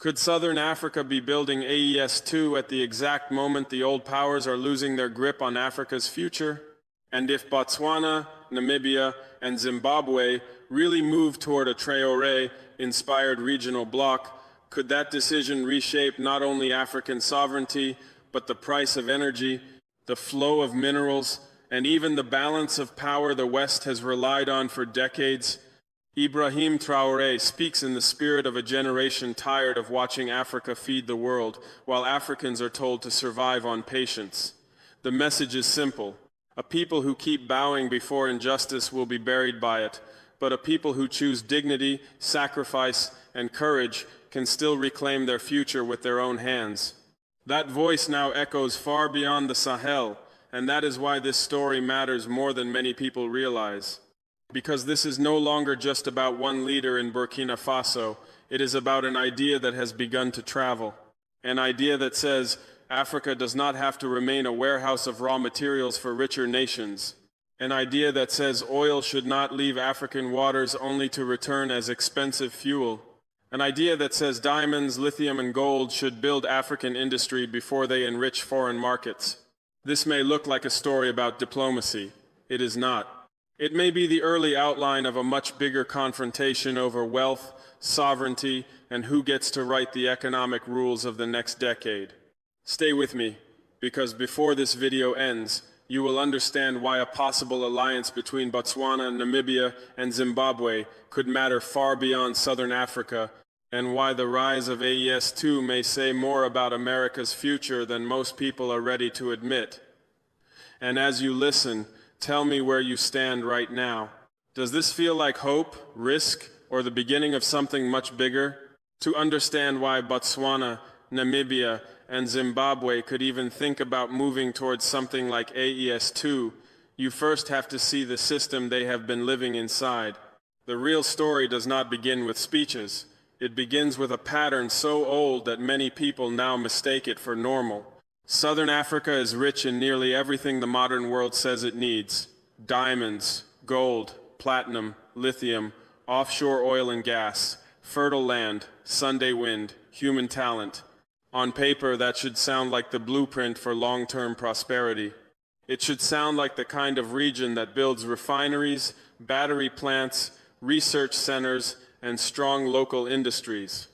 Could Southern Africa be building AES-2 at the exact moment the old powers are losing their grip on Africa's future? And if Botswana, Namibia, and Zimbabwe really move toward a Traoré-inspired regional bloc, could that decision reshape not only African sovereignty, but the price of energy, the flow of minerals, and even the balance of power the West has relied on for decades? Ibrahim Traoré speaks in the spirit of a generation tired of watching Africa feed the world, while Africans are told to survive on patience. The message is simple. A people who keep bowing before injustice will be buried by it, but a people who choose dignity, sacrifice, and courage can still reclaim their future with their own hands. That voice now echoes far beyond the Sahel, and that is why this story matters more than many people realize. Because this is no longer just about one leader in Burkina Faso, it is about an idea that has begun to travel. An idea that says Africa does not have to remain a warehouse of raw materials for richer nations. An idea that says oil should not leave African waters only to return as expensive fuel. An idea that says diamonds, lithium, and gold should build African industry before they enrich foreign markets. This may look like a story about diplomacy. It is not. It may be the early outline of a much bigger confrontation over wealth, sovereignty, and who gets to write the economic rules of the next decade. Stay with me, because before this video ends, you will understand why a possible alliance between Botswana, Namibia, and Zimbabwe could matter far beyond Southern Africa, and why the rise of AES-2 may say more about America's future than most people are ready to admit. And as you listen, tell me where you stand right now. Does this feel like hope, risk, or the beginning of something much bigger? To understand why Botswana, Namibia, and Zimbabwe could even think about moving towards something like AES-2, you first have to see the system they have been living inside. The real story does not begin with speeches. It begins with a pattern so old that many people now mistake it for normal. Southern Africa is rich in nearly everything the modern world says it needs. Diamonds, gold, platinum, lithium, offshore oil and gas, fertile land, Sunday wind, human talent. On paper, that should sound like the blueprint for long-term prosperity. It should sound like the kind of region that builds refineries, battery plants, research centers, and strong local industries.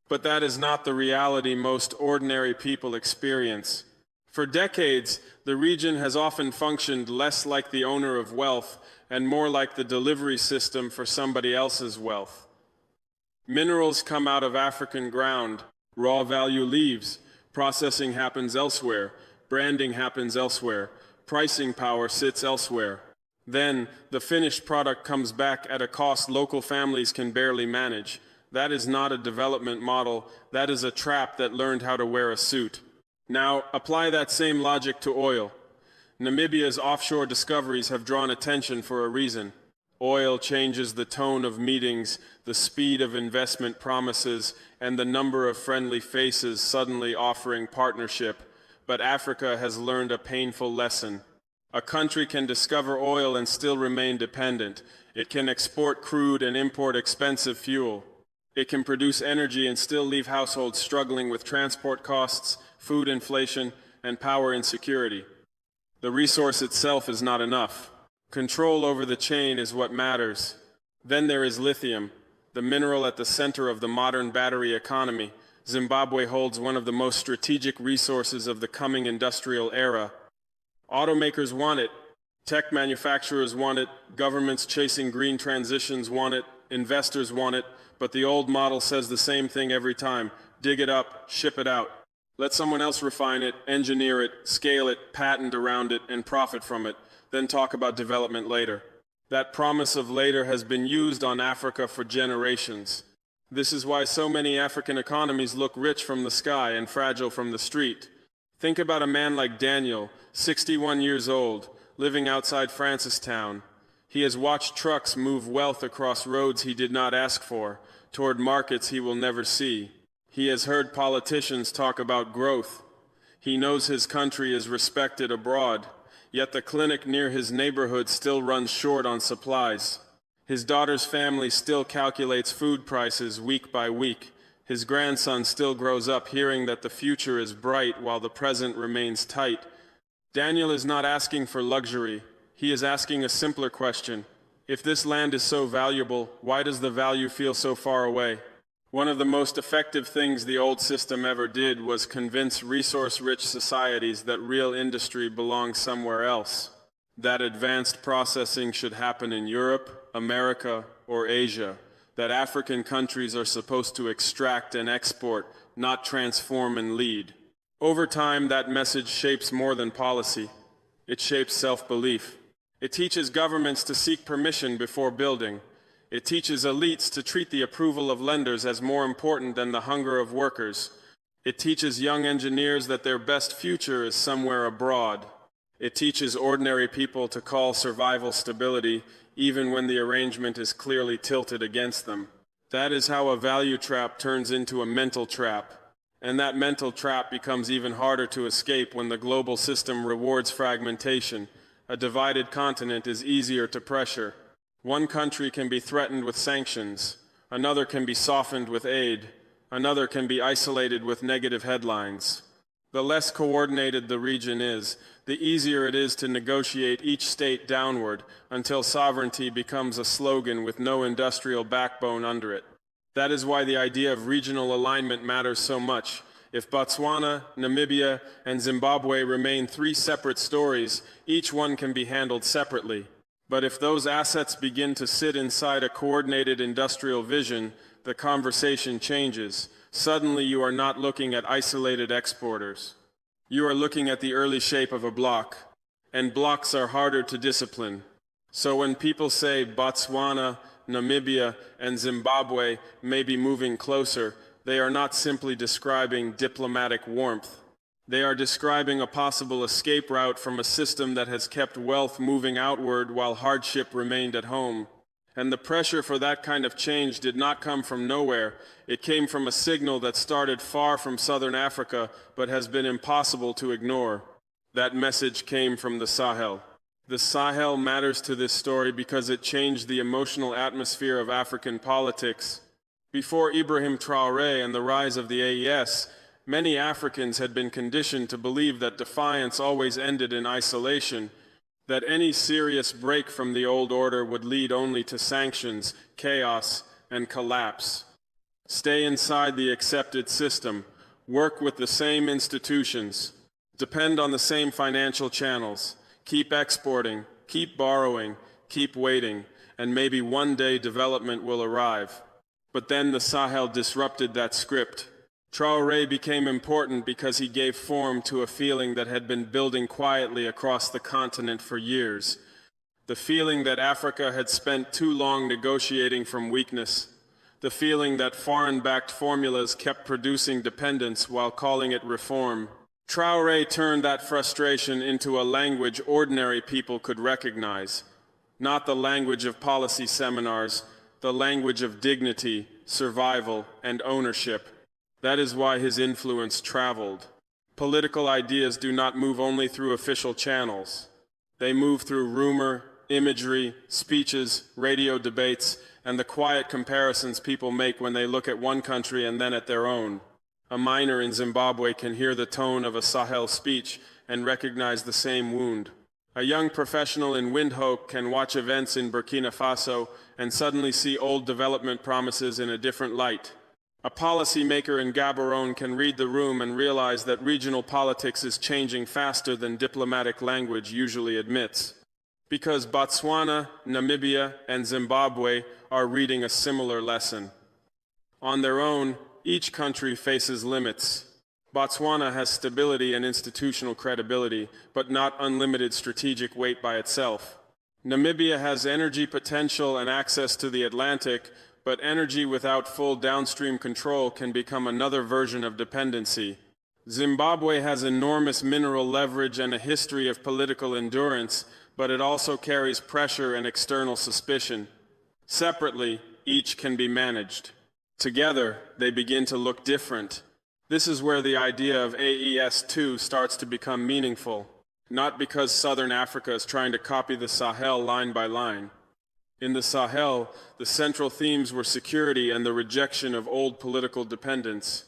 But that is not the reality most ordinary people experience. For decades, the region has often functioned less like the owner of wealth and more like the delivery system for somebody else's wealth. Minerals come out of African ground, raw value leaves, processing happens elsewhere, branding happens elsewhere, pricing power sits elsewhere. Then, the finished product comes back at a cost local families can barely manage. That is not a development model, that is a trap that learned how to wear a suit. Now, apply that same logic to oil. Namibia's offshore discoveries have drawn attention for a reason. Oil changes the tone of meetings, the speed of investment promises, and the number of friendly faces suddenly offering partnership. But Africa has learned a painful lesson. A country can discover oil and still remain dependent. It can export crude and import expensive fuel. It can produce energy and still leave households struggling with transport costs, food inflation, and power insecurity. The resource itself is not enough. Control over the chain is what matters. Then there is lithium, the mineral at the center of the modern battery economy. Zimbabwe holds one of the most strategic resources of the coming industrial era. Automakers want it, tech manufacturers want it, governments chasing green transitions want it, investors want it, but the old model says the same thing every time. Dig it up, ship it out. Let someone else refine it, engineer it, scale it, patent around it, and profit from it, then talk about development later. That promise of later has been used on Africa for generations. This is why so many African economies look rich from the sky and fragile from the street. Think about a man like Daniel, 61 years old, living outside Francistown. He has watched trucks move wealth across roads he did not ask for, toward markets he will never see. He has heard politicians talk about growth. He knows his country is respected abroad, yet the clinic near his neighborhood still runs short on supplies. His daughter's family still calculates food prices week by week. His grandson still grows up hearing that the future is bright while the present remains tight. Daniel is not asking for luxury. He is asking a simpler question. If this land is so valuable, why does the value feel so far away? One of the most effective things the old system ever did was convince resource-rich societies that real industry belongs somewhere else, that advanced processing should happen in Europe, America, or Asia, that African countries are supposed to extract and export, not transform and lead. Over time, that message shapes more than policy. It shapes self-belief. It teaches governments to seek permission before building. It teaches elites to treat the approval of lenders as more important than the hunger of workers. It teaches young engineers that their best future is somewhere abroad. It teaches ordinary people to call survival stability, even when the arrangement is clearly tilted against them. That is how a value trap turns into a mental trap. And that mental trap becomes even harder to escape when the global system rewards fragmentation. A divided continent is easier to pressure. One country can be threatened with sanctions, another can be softened with aid, another can be isolated with negative headlines. The less coordinated the region is, the easier it is to negotiate each state downward until sovereignty becomes a slogan with no industrial backbone under it. That is why the idea of regional alignment matters so much. If Botswana, Namibia, and Zimbabwe remain three separate stories, each one can be handled separately. But if those assets begin to sit inside a coordinated industrial vision, the conversation changes. Suddenly you are not looking at isolated exporters. You are looking at the early shape of a bloc, and blocks are harder to discipline. So when people say Botswana, Namibia, and Zimbabwe may be moving closer, they are not simply describing diplomatic warmth. They are describing a possible escape route from a system that has kept wealth moving outward while hardship remained at home. And the pressure for that kind of change did not come from nowhere. It came from a signal that started far from southern Africa, but has been impossible to ignore. That message came from the Sahel. The Sahel matters to this story because it changed the emotional atmosphere of African politics. Before Ibrahim Traoré and the rise of the AES, many Africans had been conditioned to believe that defiance always ended in isolation, that any serious break from the old order would lead only to sanctions, chaos, and collapse. Stay inside the accepted system, work with the same institutions, depend on the same financial channels, keep exporting, keep borrowing, keep waiting, and maybe one day development will arrive. But then the Sahel disrupted that script. Traoré became important because he gave form to a feeling that had been building quietly across the continent for years. The feeling that Africa had spent too long negotiating from weakness. The feeling that foreign-backed formulas kept producing dependence while calling it reform. Traoré turned that frustration into a language ordinary people could recognize. Not the language of policy seminars, the language of dignity, survival, and ownership. That is why his influence traveled. Political ideas do not move only through official channels. They move through rumor, imagery, speeches, radio debates, and the quiet comparisons people make when they look at one country and then at their own. A miner in Zimbabwe can hear the tone of a Sahel speech and recognize the same wound. A young professional in Windhoek can watch events in Burkina Faso and suddenly see old development promises in a different light. A policymaker in Gaborone can read the room and realize that regional politics is changing faster than diplomatic language usually admits. Because Botswana, Namibia, and Zimbabwe are reading a similar lesson. On their own, each country faces limits. Botswana has stability and institutional credibility, but not unlimited strategic weight by itself. Namibia has energy potential and access to the Atlantic, but energy without full downstream control can become another version of dependency. Zimbabwe has enormous mineral leverage and a history of political endurance, but it also carries pressure and external suspicion. Separately, each can be managed. Together, they begin to look different. This is where the idea of AES-2 starts to become meaningful, not because Southern Africa is trying to copy the Sahel line by line, In the Sahel, the central themes were security and the rejection of old political dependence.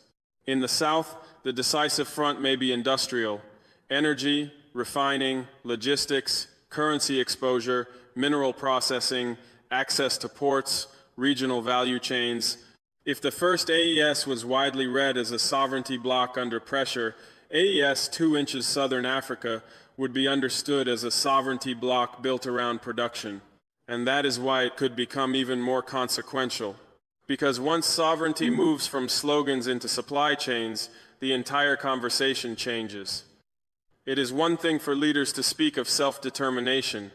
In the south, the decisive front may be industrial: energy, refining, logistics, currency exposure, mineral processing, access to ports, regional value chains. If the first AES was widely read as a sovereignty bloc under pressure, AES 2 inches Southern Africa would be understood as a sovereignty bloc built around production. And that is why it could become even more consequential. Because once sovereignty moves from slogans into supply chains, the entire conversation changes. It is one thing for leaders to speak of self-determination.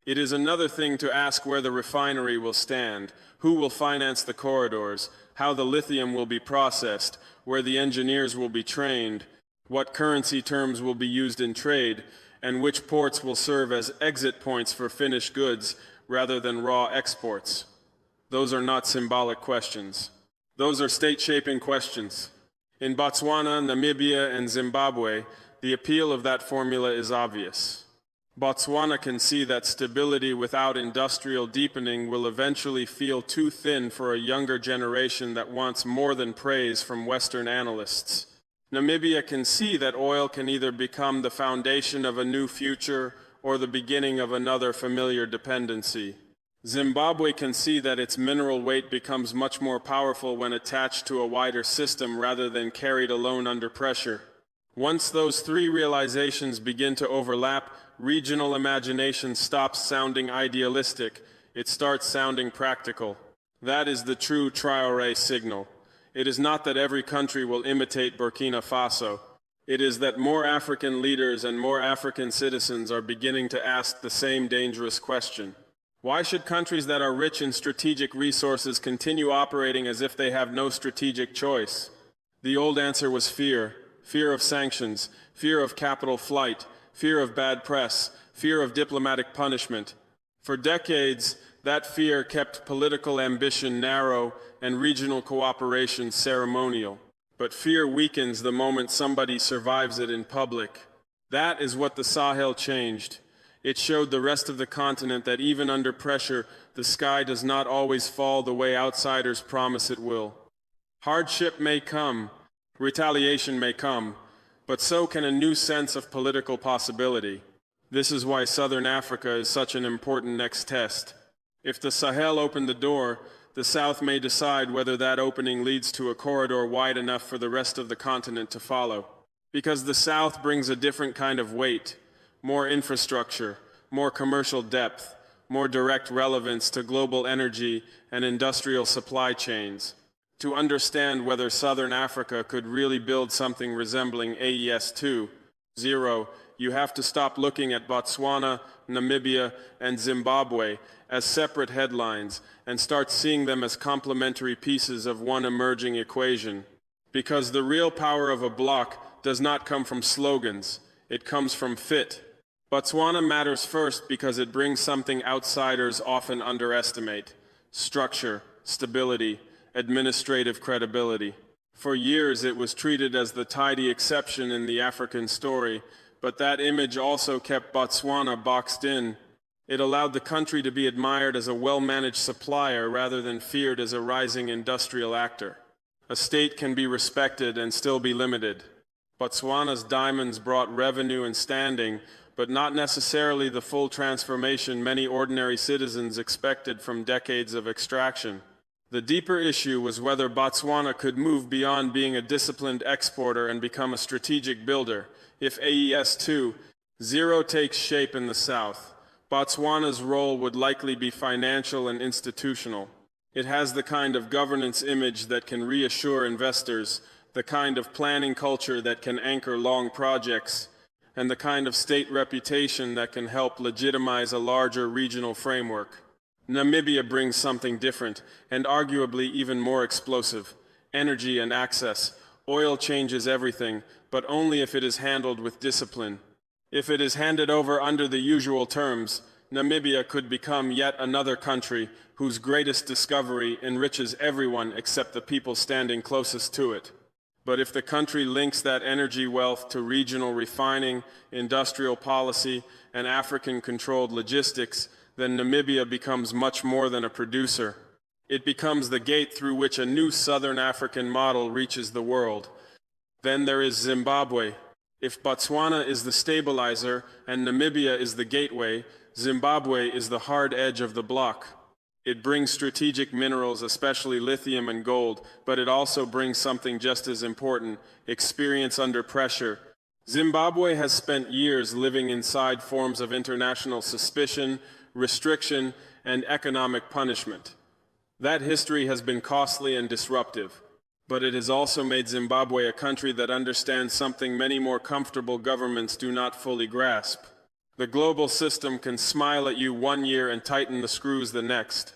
It is another thing to ask where the refinery will stand, who will finance the corridors, how the lithium will be processed, where the engineers will be trained, what currency terms will be used in trade, and which ports will serve as exit points for finished goods rather than raw exports. Those are not symbolic questions. Those are state-shaping questions. In Botswana, Namibia, and Zimbabwe, the appeal of that formula is obvious. Botswana can see that stability without industrial deepening will eventually feel too thin for a younger generation that wants more than praise from Western analysts. Namibia can see that oil can either become the foundation of a new future or the beginning of another familiar dependency. Zimbabwe can see that its mineral weight becomes much more powerful when attached to a wider system rather than carried alone under pressure. Once those three realizations begin to overlap, regional imagination stops sounding idealistic, it starts sounding practical. That is the true Traoré signal. It is not that every country will imitate Burkina Faso. It is that more African leaders and more African citizens are beginning to ask the same dangerous question. Why should countries that are rich in strategic resources continue operating as if they have no strategic choice? The old answer was fear. Fear of sanctions, fear of capital flight, fear of bad press, fear of diplomatic punishment. For decades, that fear kept political ambition narrow and regional cooperation ceremonial. But fear weakens the moment somebody survives it in public. That is what the Sahel changed. It showed the rest of the continent that even under pressure, the sky does not always fall the way outsiders promise it will. Hardship may come, retaliation may come, but so can a new sense of political possibility. This is why Southern Africa is such an important next test. If the Sahel opened the door, the South may decide whether that opening leads to a corridor wide enough for the rest of the continent to follow. Because the South brings a different kind of weight, more infrastructure, more commercial depth, more direct relevance to global energy and industrial supply chains. To understand whether Southern Africa could really build something resembling AES 2.0, you have to stop looking at Botswana, Namibia, and Zimbabwe as separate headlines and start seeing them as complementary pieces of one emerging equation. Because the real power of a bloc does not come from slogans, it comes from fit. Botswana matters first because it brings something outsiders often underestimate: structure, stability, administrative credibility. For years it was treated as the tidy exception in the African story, but that image also kept Botswana boxed in. It allowed the country to be admired as a well-managed supplier rather than feared as a rising industrial actor. A state can be respected and still be limited. Botswana's diamonds brought revenue and standing, but not necessarily the full transformation many ordinary citizens expected from decades of extraction. The deeper issue was whether Botswana could move beyond being a disciplined exporter and become a strategic builder. If AES 2.0 takes shape in the south, Botswana's role would likely be financial and institutional. It has the kind of governance image that can reassure investors, the kind of planning culture that can anchor long projects, and the kind of state reputation that can help legitimize a larger regional framework. Namibia brings something different, and arguably even more explosive: energy and access. Oil changes everything, but only if it is handled with discipline. If it is handed over under the usual terms, Namibia could become yet another country whose greatest discovery enriches everyone except the people standing closest to it. But if the country links that energy wealth to regional refining, industrial policy, and African-controlled logistics, then Namibia becomes much more than a producer. It becomes the gate through which a new Southern African model reaches the world. Then there is Zimbabwe. If Botswana is the stabilizer and Namibia is the gateway, Zimbabwe is the hard edge of the bloc. It brings strategic minerals, especially lithium and gold, but it also brings something just as important: experience under pressure. Zimbabwe has spent years living inside forms of international suspicion, restriction, and economic punishment. That history has been costly and disruptive, but it has also made Zimbabwe a country that understands something many more comfortable governments do not fully grasp. The global system can smile at you one year and tighten the screws the next.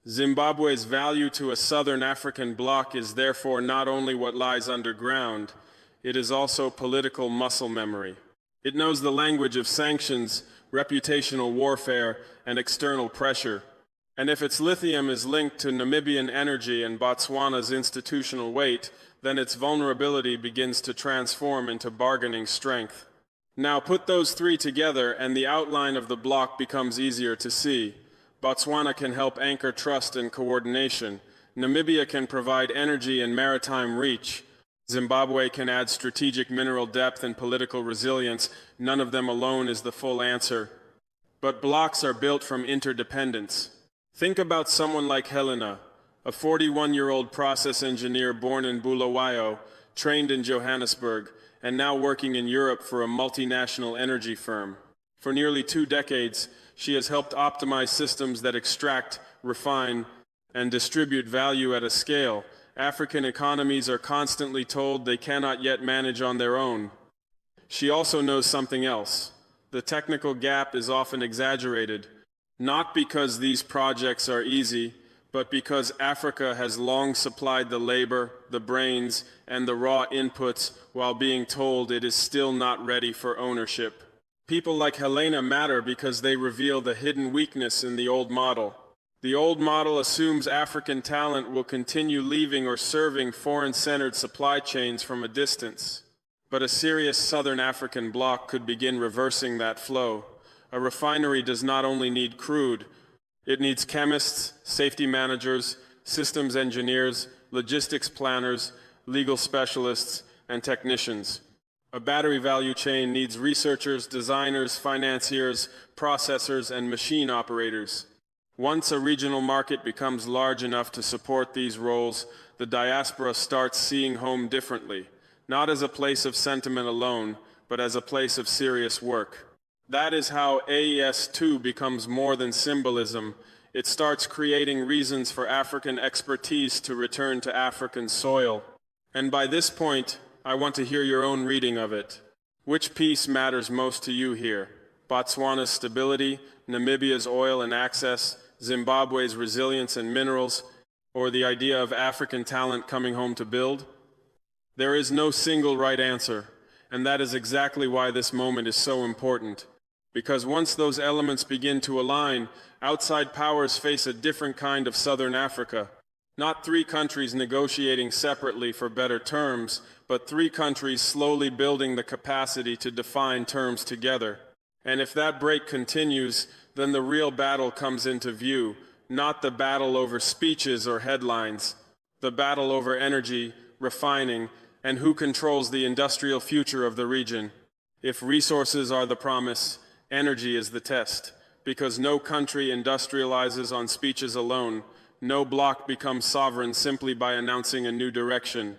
Zimbabwe's value to a Southern African bloc is therefore not only what lies underground, it is also political muscle memory. It knows the language of sanctions, reputational warfare, and external pressure. And if its lithium is linked to Namibian energy and Botswana's institutional weight, then its vulnerability begins to transform into bargaining strength. Now put those three together and the outline of the bloc becomes easier to see. Botswana can help anchor trust and coordination. Namibia can provide energy and maritime reach. Zimbabwe can add strategic mineral depth and political resilience. None of them alone is the full answer. But blocs are built from interdependence. Think about someone like Helena, a 41-year-old process engineer born in Bulawayo, trained in Johannesburg, and now working in Europe for a multinational energy firm. For nearly 2 decades, she has helped optimize systems that extract, refine, and distribute value at a scale African economies are constantly told they cannot yet manage on their own. She also knows something else. The technical gap is often exaggerated, not because these projects are easy, but because Africa has long supplied the labor, the brains, and the raw inputs while being told it is still not ready for ownership. People like Helena matter because they reveal the hidden weakness in the old model. The old model assumes African talent will continue leaving or serving foreign-centered supply chains from a distance. But a serious Southern African bloc could begin reversing that flow. A refinery does not only need crude, it needs chemists, safety managers, systems engineers, logistics planners, legal specialists, and technicians. A battery value chain needs researchers, designers, financiers, processors, and machine operators. Once a regional market becomes large enough to support these roles, the diaspora starts seeing home differently, not as a place of sentiment alone, but as a place of serious work. That is how AES-2 becomes more than symbolism. It starts creating reasons for African expertise to return to African soil. And by this point, I want to hear your own reading of it. Which piece matters most to you here? Botswana's stability, Namibia's oil and access, Zimbabwe's resilience and minerals, or the idea of African talent coming home to build? There is no single right answer, and that is exactly why this moment is so important. Because once those elements begin to align, outside powers face a different kind of Southern Africa. Not 3 countries negotiating separately for better terms, but 3 countries slowly building the capacity to define terms together. And if that break continues, then the real battle comes into view, not the battle over speeches or headlines, the battle over energy, refining, and who controls the industrial future of the region. If resources are the promise, energy is the test, because no country industrializes on speeches alone. No bloc becomes sovereign simply by announcing a new direction.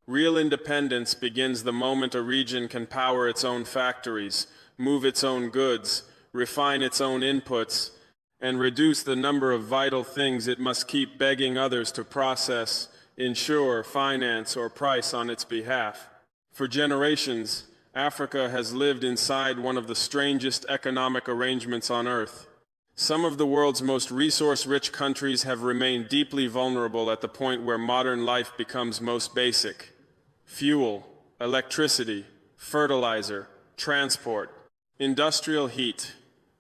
Real independence begins the moment a region can power its own factories, move its own goods, refine its own inputs, and reduce the number of vital things it must keep begging others to process, insure, finance, or price on its behalf. For generations, Africa has lived inside one of the strangest economic arrangements on Earth. Some of the world's most resource-rich countries have remained deeply vulnerable at the point where modern life becomes most basic. Fuel, electricity, fertilizer, transport, industrial heat.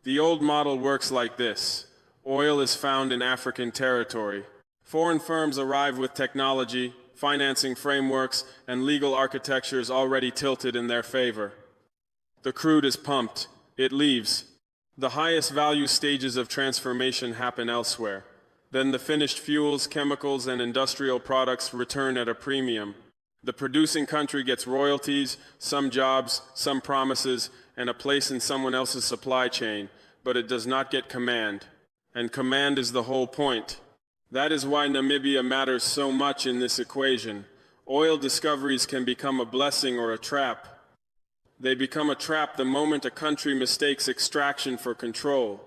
The old model works like this. Oil is found in African territory. Foreign firms arrive with technology, financing frameworks, and legal architectures already tilted in their favor. The crude is pumped. It leaves. The highest value stages of transformation happen elsewhere. Then the finished fuels, chemicals, and industrial products return at a premium. The producing country gets royalties, some jobs, some promises, and a place in someone else's supply chain, but it does not get command. And command is the whole point. That is why Namibia matters so much in this equation. Oil discoveries can become a blessing or a trap. They become a trap the moment a country mistakes extraction for control.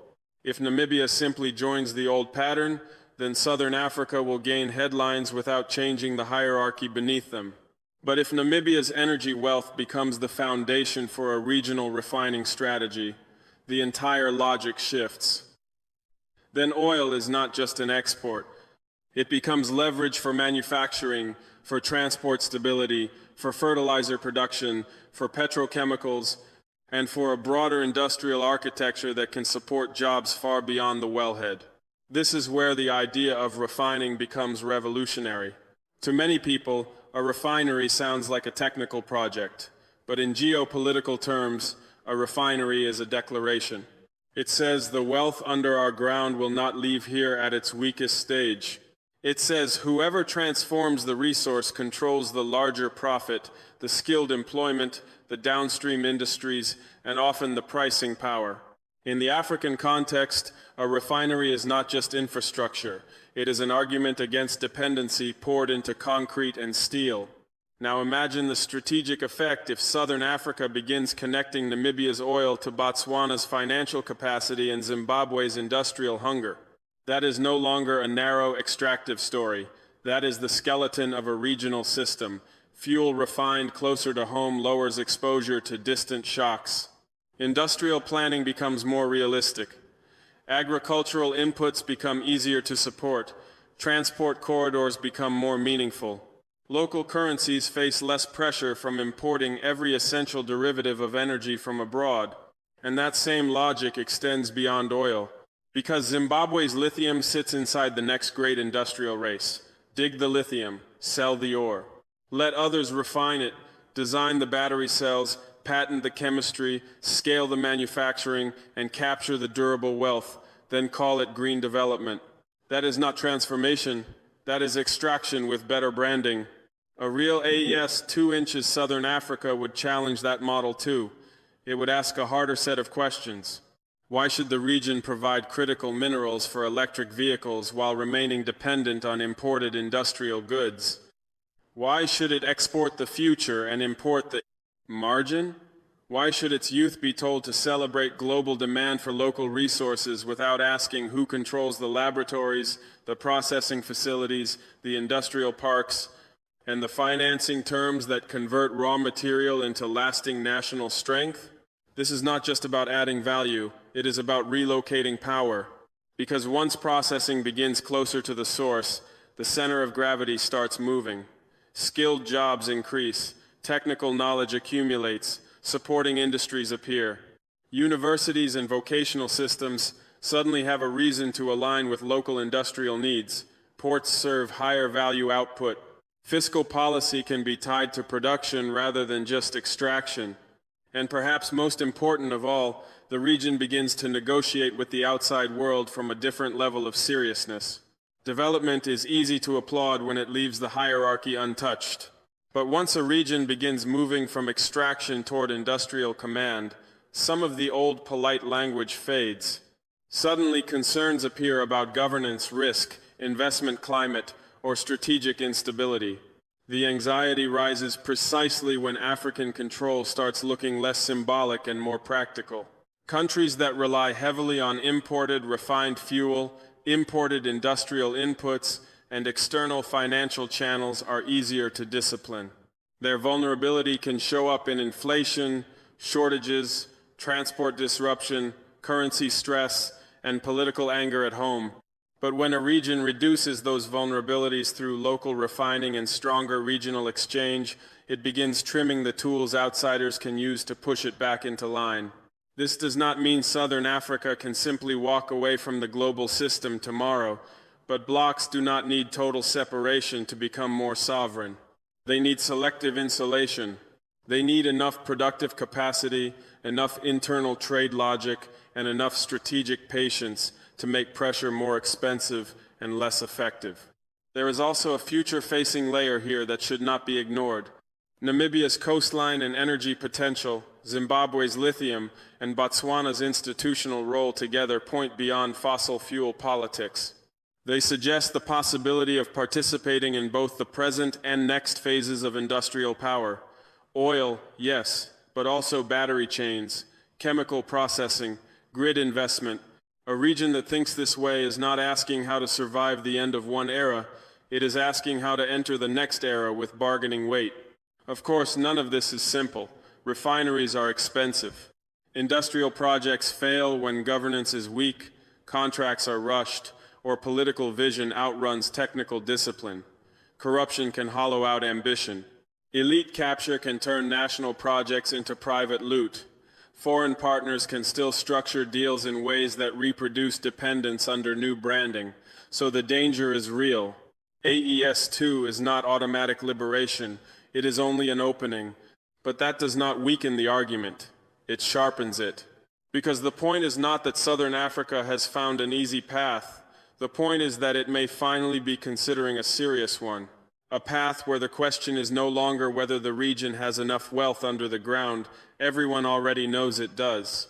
If Namibia simply joins the old pattern, then Southern Africa will gain headlines without changing the hierarchy beneath them. But if Namibia's energy wealth becomes the foundation for a regional refining strategy, the entire logic shifts. Then oil is not just an export. It becomes leverage for manufacturing, for transport stability, for fertilizer production, for petrochemicals, and for a broader industrial architecture that can support jobs far beyond the wellhead. This is where the idea of refining becomes revolutionary. To many people, a refinery sounds like a technical project, but in geopolitical terms, a refinery is a declaration. It says the wealth under our ground will not leave here at its weakest stage. It says whoever transforms the resource controls the larger profit, the skilled employment, the downstream industries, and often the pricing power. In the African context, a refinery is not just infrastructure. It is an argument against dependency poured into concrete and steel. Now imagine the strategic effect if Southern Africa begins connecting Namibia's oil to Botswana's financial capacity and Zimbabwe's industrial hunger. That is no longer a narrow extractive story. That is the skeleton of a regional system. Fuel refined closer to home lowers exposure to distant shocks. Industrial planning becomes more realistic. Agricultural inputs become easier to support. Transport corridors become more meaningful. Local currencies face less pressure from importing every essential derivative of energy from abroad. And that same logic extends beyond oil. Because Zimbabwe's lithium sits inside the next great industrial race. Dig the lithium, sell the ore. Let others refine it, design the battery cells, patent the chemistry, scale the manufacturing, and capture the durable wealth, then call it green development. That is not transformation, that is extraction with better branding. A real AES 2 inches Southern Africa would challenge that model too. It would ask a harder set of questions. Why should the region provide critical minerals for electric vehicles while remaining dependent on imported industrial goods? Why should it export the future and import the margin? Why should its youth be told to celebrate global demand for local resources without asking who controls the laboratories, the processing facilities, the industrial parks, and the financing terms that convert raw material into lasting national strength? This is not just about adding value, it is about relocating power. Because once processing begins closer to the source, the center of gravity starts moving. Skilled jobs increase. Technical knowledge accumulates, supporting industries appear. Universities and vocational systems suddenly have a reason to align with local industrial needs. Ports serve higher value output. Fiscal policy can be tied to production rather than just extraction. And perhaps most important of all, the region begins to negotiate with the outside world from a different level of seriousness. Development is easy to applaud when it leaves the hierarchy untouched. But once a region begins moving from extraction toward industrial command, some of the old polite language fades. Suddenly concerns appear about governance, risk, investment climate, or strategic instability. The anxiety rises precisely when African control starts looking less symbolic and more practical. Countries that rely heavily on imported refined fuel, imported industrial inputs, and external financial channels are easier to discipline. Their vulnerability can show up in inflation, shortages, transport disruption, currency stress, and political anger at home. But when a region reduces those vulnerabilities through local refining and stronger regional exchange, it begins trimming the tools outsiders can use to push it back into line. This does not mean Southern Africa can simply walk away from the global system tomorrow. But blocs do not need total separation to become more sovereign. They need selective insulation. They need enough productive capacity, enough internal trade logic, and enough strategic patience to make pressure more expensive and less effective. There is also a future-facing layer here that should not be ignored. Namibia's coastline and energy potential, Zimbabwe's lithium, and Botswana's institutional role together point beyond fossil fuel politics. They suggest the possibility of participating in both the present and next phases of industrial power. Oil, yes, but also battery chains, chemical processing, grid investment. A region that thinks this way is not asking how to survive the end of one era, it is asking how to enter the next era with bargaining weight. Of course, none of this is simple. Refineries are expensive. Industrial projects fail when governance is weak, contracts are rushed, or political vision outruns technical discipline. Corruption can hollow out ambition. Elite capture can turn national projects into private loot. Foreign partners can still structure deals in ways that reproduce dependence under new branding. So the danger is real. AES-2 is not automatic liberation. It is only an opening. But that does not weaken the argument. It sharpens it. Because the point is not that Southern Africa has found an easy path. The point is that it may finally be considering a serious one. A path where the question is no longer whether the region has enough wealth under the ground. Everyone already knows it does.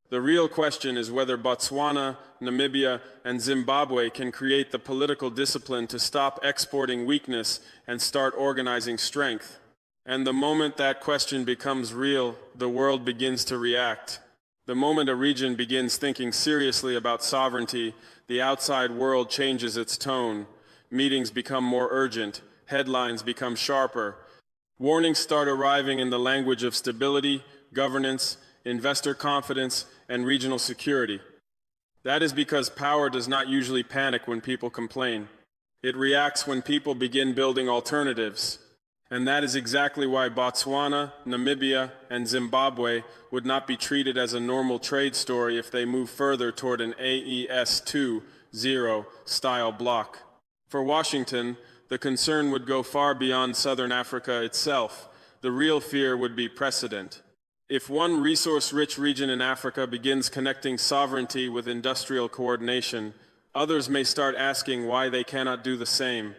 The real question is whether Botswana, Namibia, and Zimbabwe can create the political discipline to stop exporting weakness and start organizing strength. And the moment that question becomes real, the world begins to react. The moment a region begins thinking seriously about sovereignty, the outside world changes its tone. Meetings become more urgent. Headlines become sharper. Warnings start arriving in the language of stability, governance, investor confidence, and regional security. That is because power does not usually panic when people complain. It reacts when people begin building alternatives. And that is exactly why Botswana, Namibia, and Zimbabwe would not be treated as a normal trade story if they move further toward an AES-2.0 style bloc. For Washington, the concern would go far beyond Southern Africa itself. The real fear would be precedent. If one resource-rich region in Africa begins connecting sovereignty with industrial coordination, others may start asking why they cannot do the same.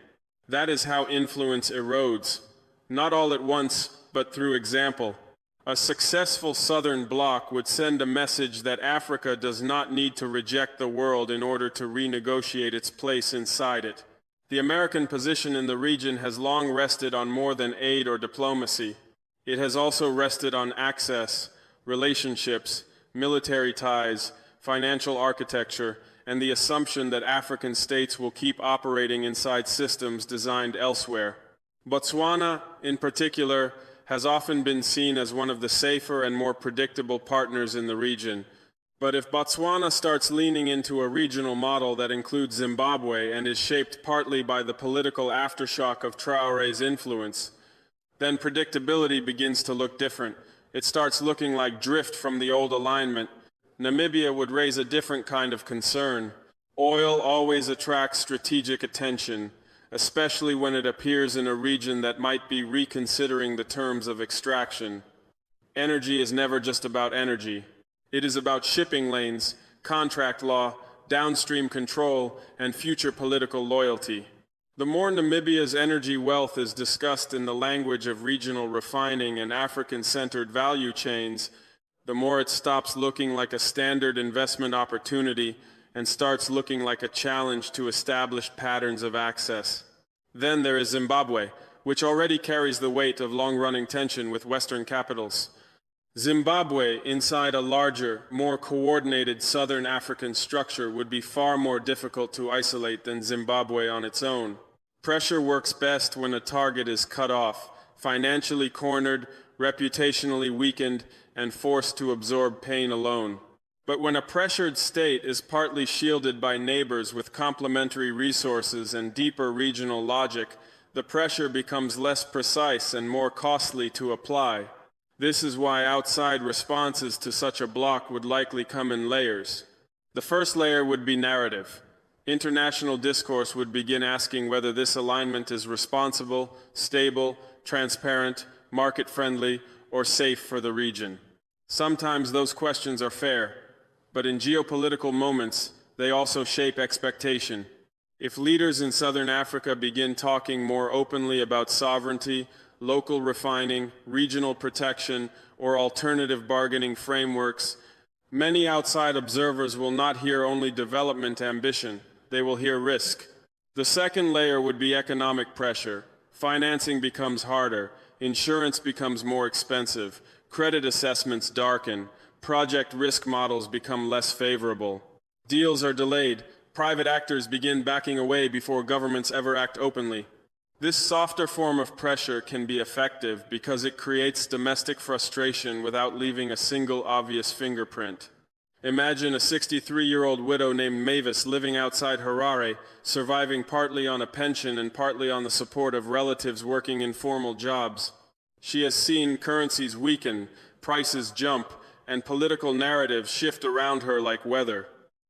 That is how influence erodes. Not all at once, but through example. A successful Southern bloc would send a message that Africa does not need to reject the world in order to renegotiate its place inside it. The American position in the region has long rested on more than aid or diplomacy. It has also rested on access, relationships, military ties, financial architecture, and the assumption that African states will keep operating inside systems designed elsewhere. Botswana, in particular, has often been seen as one of the safer and more predictable partners in the region. But if Botswana starts leaning into a regional model that includes Zimbabwe and is shaped partly by the political aftershock of Traoré's influence, then predictability begins to look different. It starts looking like drift from the old alignment. Namibia would raise a different kind of concern. Oil always attracts strategic attention, especially when it appears in a region that might be reconsidering the terms of extraction. Energy is never just about energy. It is about shipping lanes, contract law, downstream control, and future political loyalty. The more Namibia's energy wealth is discussed in the language of regional refining and African-centered value chains, the more it stops looking like a standard investment opportunity and starts looking like a challenge to established patterns of access. Then there is Zimbabwe, which already carries the weight of long-running tension with Western capitals. Zimbabwe, inside a larger, more coordinated Southern African structure, would be far more difficult to isolate than Zimbabwe on its own. Pressure works best when a target is cut off, financially cornered, reputationally weakened, and forced to absorb pain alone. But when a pressured state is partly shielded by neighbors with complementary resources and deeper regional logic, the pressure becomes less precise and more costly to apply. This is why outside responses to such a bloc would likely come in layers. The first layer would be narrative. International discourse would begin asking whether this alignment is responsible, stable, transparent, market-friendly, or safe for the region? Sometimes those questions are fair, but in geopolitical moments, they also shape expectation. If leaders in Southern Africa begin talking more openly about sovereignty, local refining, regional protection, or alternative bargaining frameworks, many outside observers will not hear only development ambition, they will hear risk. The second layer would be economic pressure. Financing becomes harder, insurance becomes more expensive, credit assessments darken, project risk models become less favorable. Deals are delayed, private actors begin backing away before governments ever act openly. This softer form of pressure can be effective because it creates domestic frustration without leaving a single obvious fingerprint. Imagine a 63-year-old widow named Mavis living outside Harare, surviving partly on a pension and partly on the support of relatives working informal jobs. She has seen currencies weaken, prices jump, and political narratives shift around her like weather.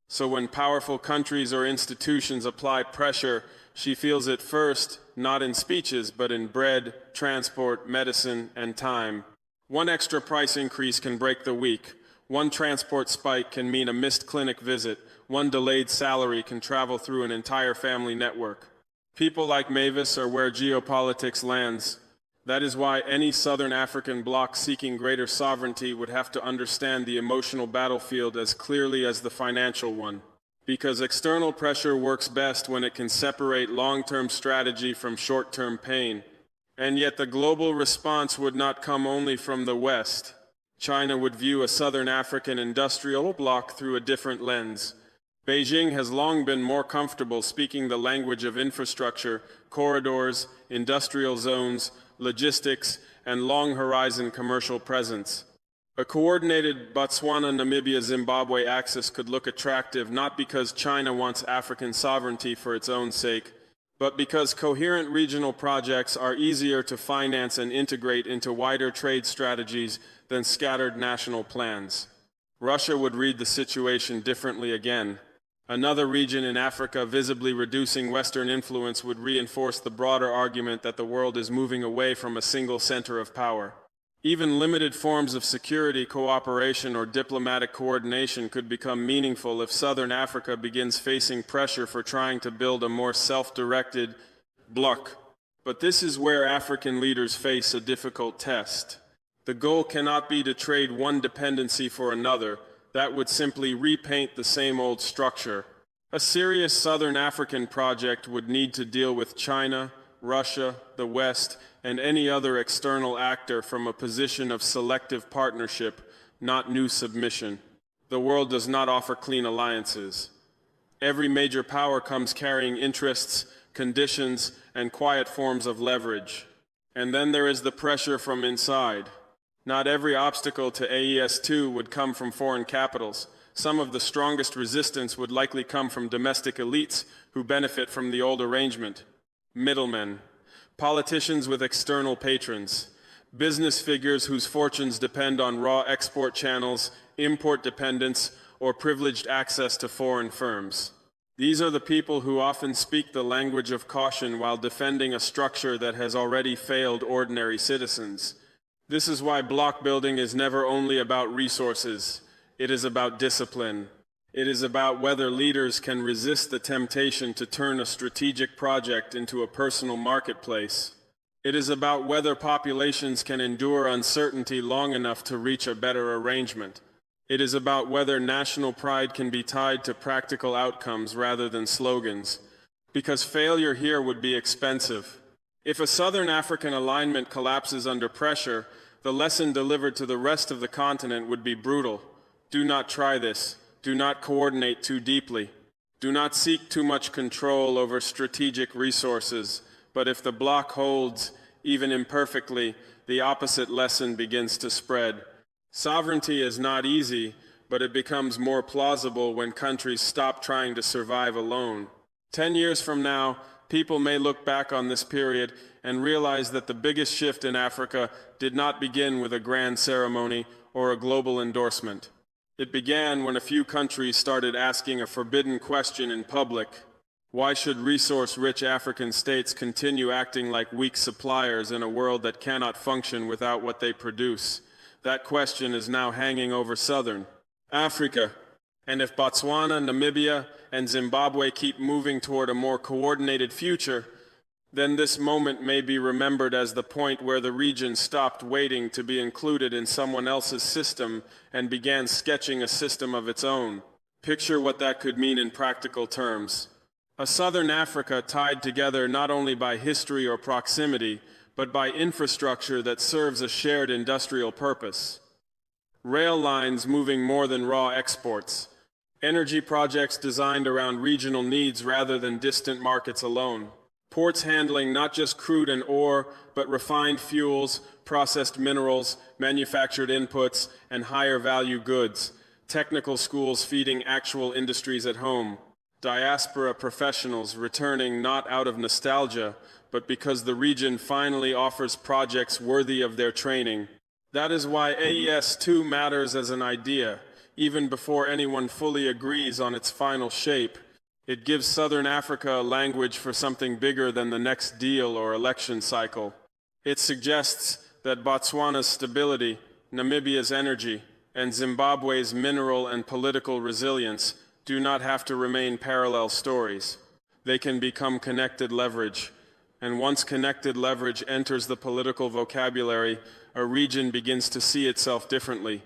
So when powerful countries or institutions apply pressure, she feels it first, not in speeches, but in bread, transport, medicine, and time. One extra price increase can break the week. One transport spike can mean a missed clinic visit. One delayed salary can travel through an entire family network. People like Mavis are where geopolitics lands. That is why any Southern African bloc seeking greater sovereignty would have to understand the emotional battlefield as clearly as the financial one. Because external pressure works best when it can separate long-term strategy from short-term pain. And yet the global response would not come only from the West. China would view a Southern African industrial bloc through a different lens. Beijing has long been more comfortable speaking the language of infrastructure, corridors, industrial zones, logistics, and long-horizon commercial presence. A coordinated Botswana-Namibia-Zimbabwe axis could look attractive not because China wants African sovereignty for its own sake, but because coherent regional projects are easier to finance and integrate into wider trade strategies than scattered national plans. Russia would read the situation differently again. Another region in Africa visibly reducing Western influence would reinforce the broader argument that the world is moving away from a single center of power. Even limited forms of security cooperation or diplomatic coordination could become meaningful if Southern Africa begins facing pressure for trying to build a more self-directed bloc. But this is where African leaders face a difficult test. The goal cannot be to trade one dependency for another. That would simply repaint the same old structure. A serious Southern African project would need to deal with China, Russia, the West, and any other external actor from a position of selective partnership, not new submission. The world does not offer clean alliances. Every major power comes carrying interests, conditions, and quiet forms of leverage. And then there is the pressure from inside. Not every obstacle to AES-2 would come from foreign capitals. Some of the strongest resistance would likely come from domestic elites who benefit from the old arrangement. Middlemen, politicians with external patrons, business figures whose fortunes depend on raw export channels, import dependence, or privileged access to foreign firms. These are the people who often speak the language of caution while defending a structure that has already failed ordinary citizens. This is why bloc building is never only about resources. It is about discipline. It is about whether leaders can resist the temptation to turn a strategic project into a personal marketplace. It is about whether populations can endure uncertainty long enough to reach a better arrangement. It is about whether national pride can be tied to practical outcomes rather than slogans. Because failure here would be expensive. If a Southern African alignment collapses under pressure, the lesson delivered to the rest of the continent would be brutal. Do not try this. Do not coordinate too deeply. Do not seek too much control over strategic resources. But if the bloc holds, even imperfectly, the opposite lesson begins to spread. Sovereignty is not easy, but it becomes more plausible when countries stop trying to survive alone. 10 years from now, people may look back on this period and realize that the biggest shift in Africa did not begin with a grand ceremony or a global endorsement. It began when a few countries started asking a forbidden question in public. Why should resource-rich African states continue acting like weak suppliers in a world that cannot function without what they produce? That question is now hanging over southern Africa. And if Botswana, Namibia, and Zimbabwe keep moving toward a more coordinated future, then this moment may be remembered as the point where the region stopped waiting to be included in someone else's system and began sketching a system of its own. Picture what that could mean in practical terms. A southern Africa tied together not only by history or proximity, but by infrastructure that serves a shared industrial purpose. Rail lines moving more than raw exports. Energy projects designed around regional needs rather than distant markets alone. Ports handling not just crude and ore, but refined fuels, processed minerals, manufactured inputs, and higher value goods. Technical schools feeding actual industries at home. Diaspora professionals returning not out of nostalgia, but because the region finally offers projects worthy of their training. That is why AES-2 matters as an idea, even before anyone fully agrees on its final shape. It gives Southern Africa a language for something bigger than the next deal or election cycle. It suggests that Botswana's stability, Namibia's energy, and Zimbabwe's mineral and political resilience do not have to remain parallel stories. They can become connected leverage. And once connected leverage enters the political vocabulary, a region begins to see itself differently.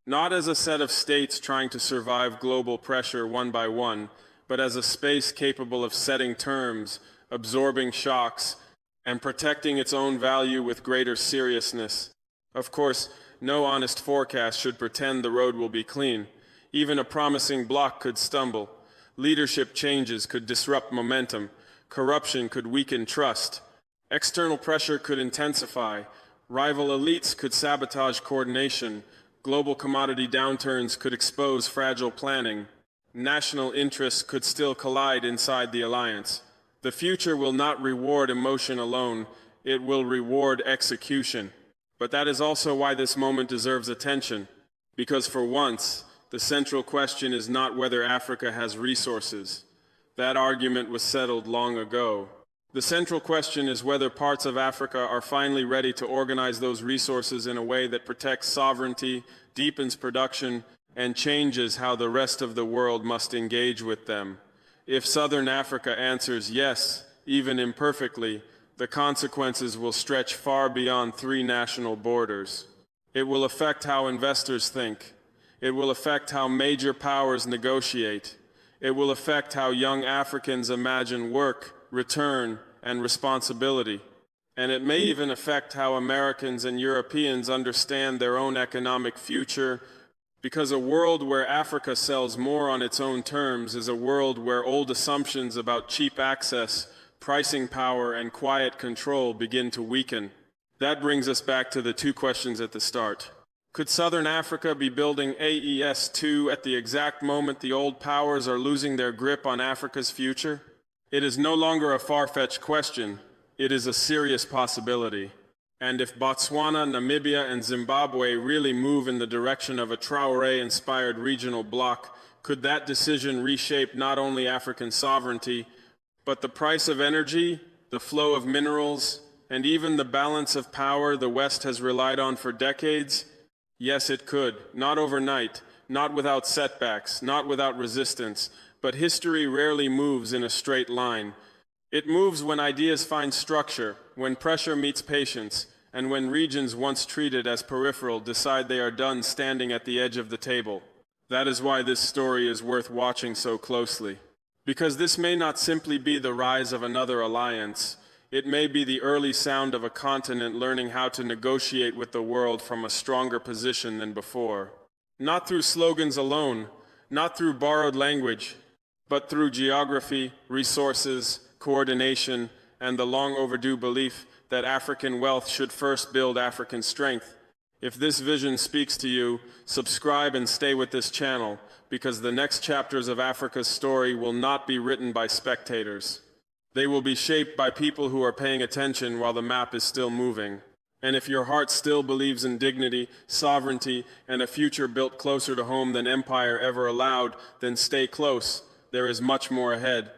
Not as a set of states trying to survive global pressure one by one, but as a space capable of setting terms, absorbing shocks, and protecting its own value with greater seriousness. Of course, no honest forecast should pretend the road will be clean. Even a promising bloc could stumble. Leadership changes could disrupt momentum. Corruption could weaken trust. External pressure could intensify. Rival elites could sabotage coordination. Global commodity downturns could expose fragile planning. National interests could still collide inside the alliance. The future will not reward emotion alone. It will reward execution. But that is also why this moment deserves attention. Because for once, the central question is not whether Africa has resources. That argument was settled long ago. The central question is whether parts of Africa are finally ready to organize those resources in a way that protects sovereignty, deepens production, and changes how the rest of the world must engage with them. If Southern Africa answers yes, even imperfectly, the consequences will stretch far beyond 3 national borders. It will affect how investors think. It will affect how major powers negotiate. It will affect how young Africans imagine work, return, and responsibility. And it may even affect how Americans and Europeans understand their own economic future, because a world where Africa sells more on its own terms is a world where old assumptions about cheap access, pricing power, and quiet control begin to weaken. That brings us back to the 2 questions at the start. Could Southern Africa be building AES-2 at the exact moment the old powers are losing their grip on Africa's future? It is no longer a far-fetched question. It is a serious possibility. And if Botswana, Namibia, and Zimbabwe really move in the direction of a Traoré-inspired regional bloc, could that decision reshape not only African sovereignty, but the price of energy, the flow of minerals, and even the balance of power the West has relied on for decades? Yes, it could. Not overnight, not without setbacks, not without resistance, but history rarely moves in a straight line. It moves when ideas find structure, when pressure meets patience, and when regions once treated as peripheral decide they are done standing at the edge of the table. That is why this story is worth watching so closely. Because this may not simply be the rise of another alliance. It may be the early sound of a continent learning how to negotiate with the world from a stronger position than before. Not through slogans alone, not through borrowed language, but through geography, resources, coordination, and the long overdue belief that African wealth should first build African strength. If this vision speaks to you, subscribe and stay with this channel, because the next chapters of Africa's story will not be written by spectators. They will be shaped by people who are paying attention while the map is still moving. And if your heart still believes in dignity, sovereignty, and a future built closer to home than empire ever allowed, then stay close. There is much more ahead.